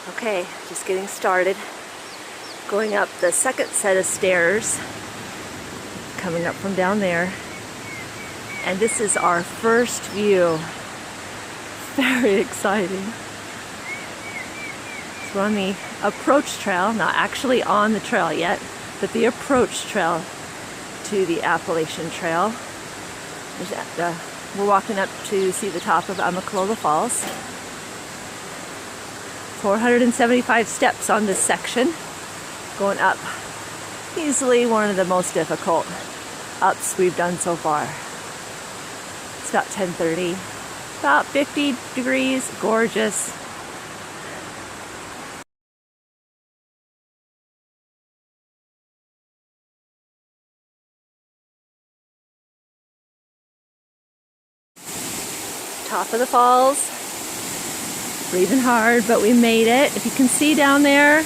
Okay, just getting started. Going up the second set of stairs, coming up from down there. And this is our first view. Very exciting. So we're on the approach trail, not actually on the trail yet, but the approach trail to the Appalachian Trail. We're walking up to see the top of Amacalola Falls. 475 steps on this section, going up. Easily one of the most difficult ups we've done so far. It's about 10:30, about 50 degrees, gorgeous. Top of the falls. Breathing hard, but we made it. If you can see down there,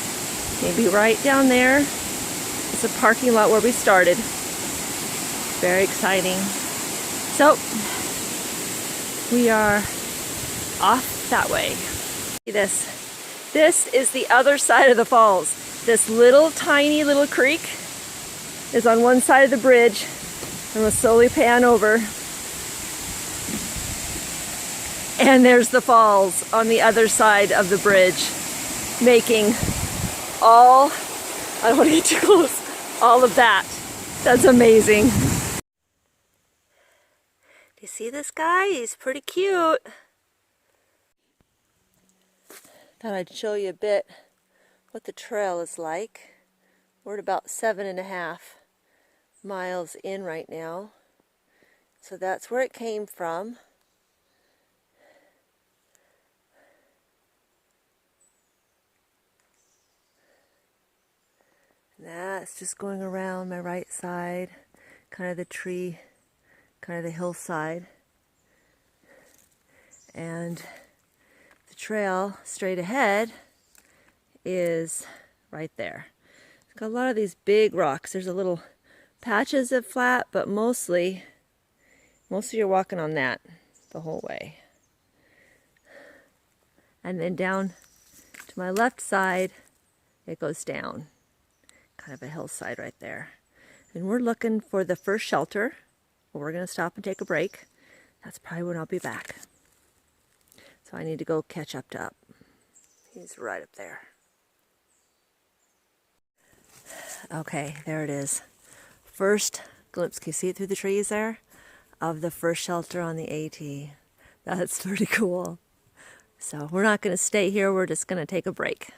maybe right down there, it's a parking lot where we started. Very exciting. So, we are off that way. See this. This is the other side of the falls. This little tiny little creek is on one side of the bridge. And we'll slowly pan over. And there's the falls on the other side of the bridge, making all, I don't want to get too close, all of that. That's amazing. Do you see this guy? He's pretty cute. Thought I'd show you a bit what the trail is like. We're at about 7.5 miles in right now. So that's where it came from. That's just going around my right side, kind of the tree, kind of the hillside. And the trail straight ahead is right there. It's got a lot of these big rocks. There's a little patches of flat, but mostly you're walking on that the whole way. And then down to my left side, it goes down. Kind of a hillside right there. And we're looking for the first shelter. We're going to stop and take a break. That's probably when I'll be back. So I need to go catch up to Up. He's right up there. Okay, there it is. First glimpse, can you see it through the trees there? Of the first shelter on the AT. That's pretty cool. So we're not going to stay here. We're just going to take a break.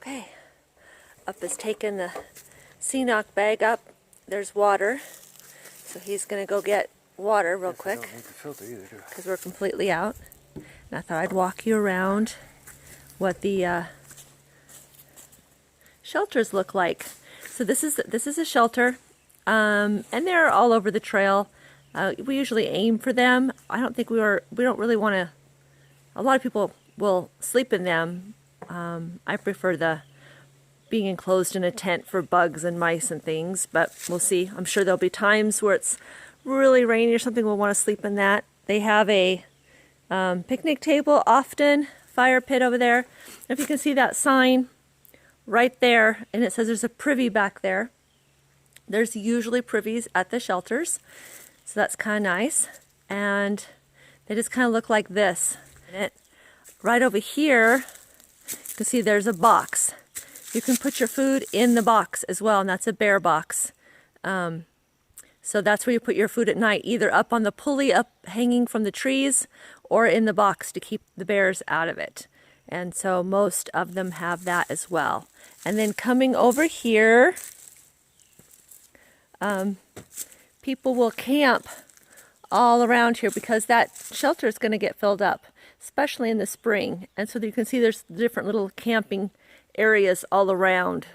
Okay, Up has taken the CNOC bag up. There's water, so he's going to go get water real quick because we're completely out. And I thought I'd walk you around what the shelters look like. So this is a shelter, and they're all over the trail. We usually aim for them. I don't think we don't really want to. A lot of people will sleep in them. I prefer the being enclosed in a tent for bugs and mice and things, but we'll see. I'm sure there'll be times where it's really rainy or something, we'll want to sleep in that. They have a picnic table often, fire pit over there. If you can see that sign right there, and it says there's a privy back there. There's usually privies at the shelters, so that's kind of nice. And they just kind of look like this. And right over here, you can see there's a box. You can put your food in the box as well, and that's a bear box. So that's where you put your food at night, either up on the pulley up hanging from the trees or in the box to keep the bears out of it. And so most of them have that as well. And then coming over here, people will camp all around here because that shelter is going to get filled up, especially in the spring. And so you can see there's different little camping areas all around.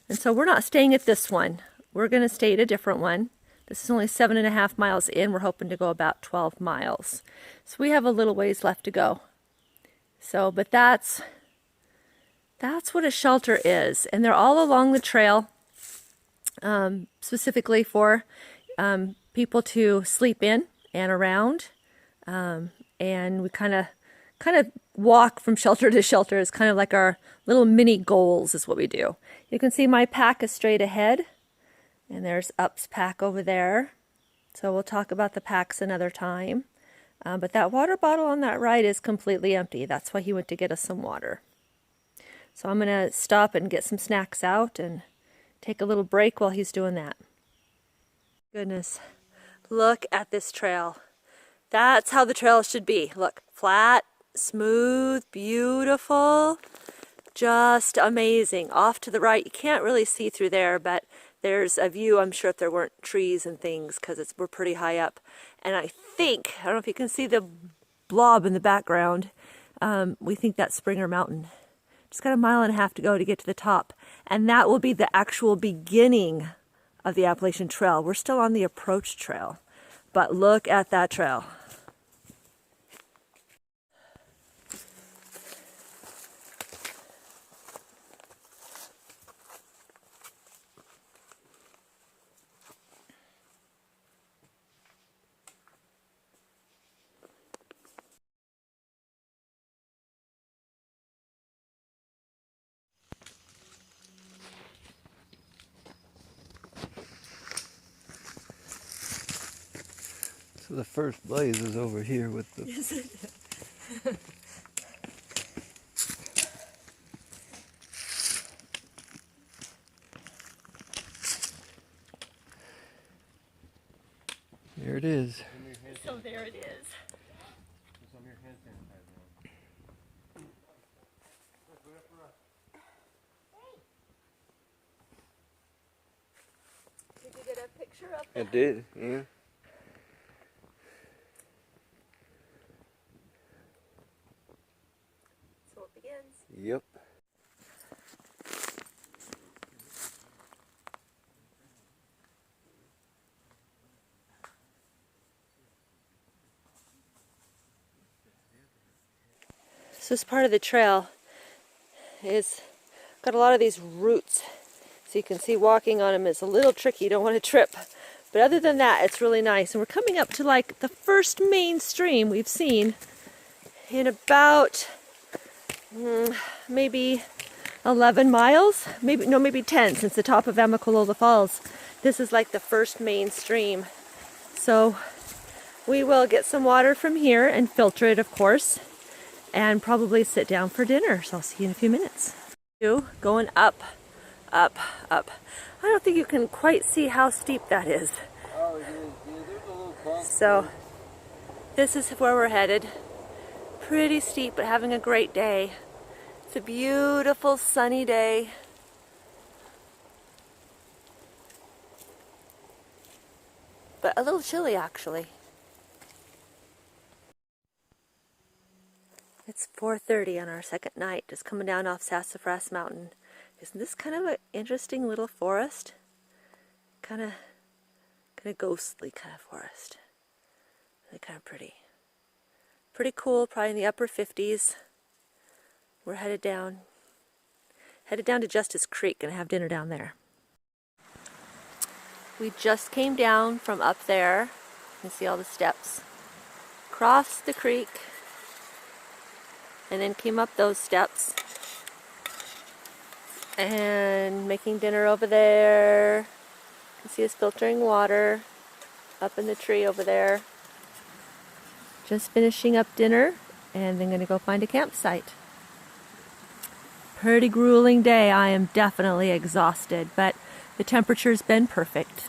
And so we're not staying at this one. We're going to stay at a different one. This is only 7.5 miles in. We're hoping to go about 12 miles. So we have a little ways left to go. So, but that's what a shelter is. And they're all along the trail, specifically for people to sleep in and around. and we kind of walk from shelter to shelter. It's kind of like our little mini goals is what we do. You can see my pack is straight ahead, and there's Up's pack over there. So we'll talk about the packs another time. But that water bottle on that right is completely empty. That's why he went to get us some water. So I'm going to stop and get some snacks out and take a little break while he's doing that. Goodness, look at this trail. That's how the trail should be. Look, flat, smooth, beautiful, just amazing. Off to the right, you can't really see through there, but there's a view, I'm sure, if there weren't trees and things, because we're pretty high up. And I don't know if you can see the blob in the background, we think that's Springer Mountain. Just got 1.5 miles to go to get to the top. And that will be the actual beginning of the Appalachian Trail. We're still on the approach trail, but look at that trail. So the first blaze is over here with the... Is it? There it is. So there it is. Did you get a picture of that? I did, yeah. So it begins. Yep. So this part of the trail is got a lot of these roots. So you can see walking on them is a little tricky. You don't want to trip. But other than that, it's really nice. And we're coming up to like the first main stream we've seen in about maybe 11 miles. Maybe 10 since the top of Amacalola Falls. This is like the first main stream. So we will get some water from here and filter it, of course, and probably sit down for dinner. So I'll see you in a few minutes. Going up, up, up. I don't think you can quite see how steep that is. Oh, yeah, there's a little bump. So this is where we're headed. Pretty steep, but having a great day. It's a beautiful sunny day. But a little chilly, actually. It's 4:30 on our second night, just coming down off Sassafras Mountain. Isn't this kind of an interesting little forest? Kind of ghostly kind of forest. Really kind of pretty. Pretty cool, probably in the upper 50s. We're headed down to Justice Creek and have dinner down there. We just came down from up there. You can see all the steps. Crossed the creek. And then came up those steps. And making dinner over there. You can see us filtering water up in the tree over there. Just finishing up dinner and then going to go find a campsite. Pretty grueling day. I am definitely exhausted, but the temperature's been perfect.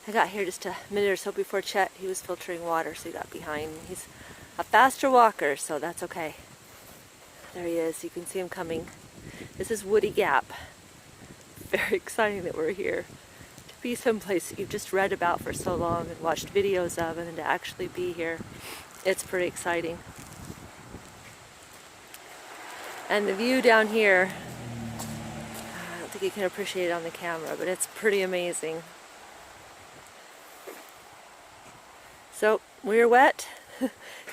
I got here just a minute or so before Chet. He was filtering water, so he got behind. He's a faster walker, so that's okay. There he is. You can see him coming. This is Woody Gap. Very exciting that we're here. To be someplace that you've just read about for so long and watched videos of, and then to actually be here, it's pretty exciting. And the view down here, I don't think you can appreciate it on the camera, but it's pretty amazing. So we're wet.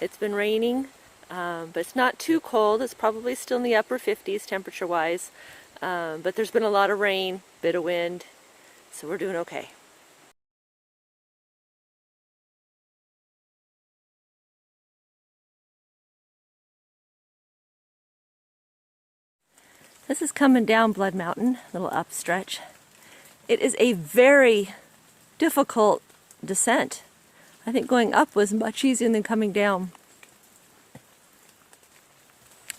It's been raining, but it's not too cold. It's probably still in the upper 50s temperature-wise. But there's been a lot of rain, bit of wind, so we're doing okay. This is coming down Blood Mountain, a little upstretch. It is a very difficult descent. I think going up was much easier than coming down.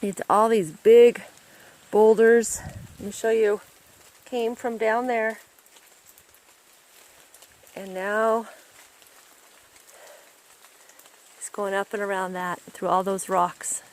It's all these big boulders. Let me show you. Came from down there. And now it's going up and around that, through all those rocks.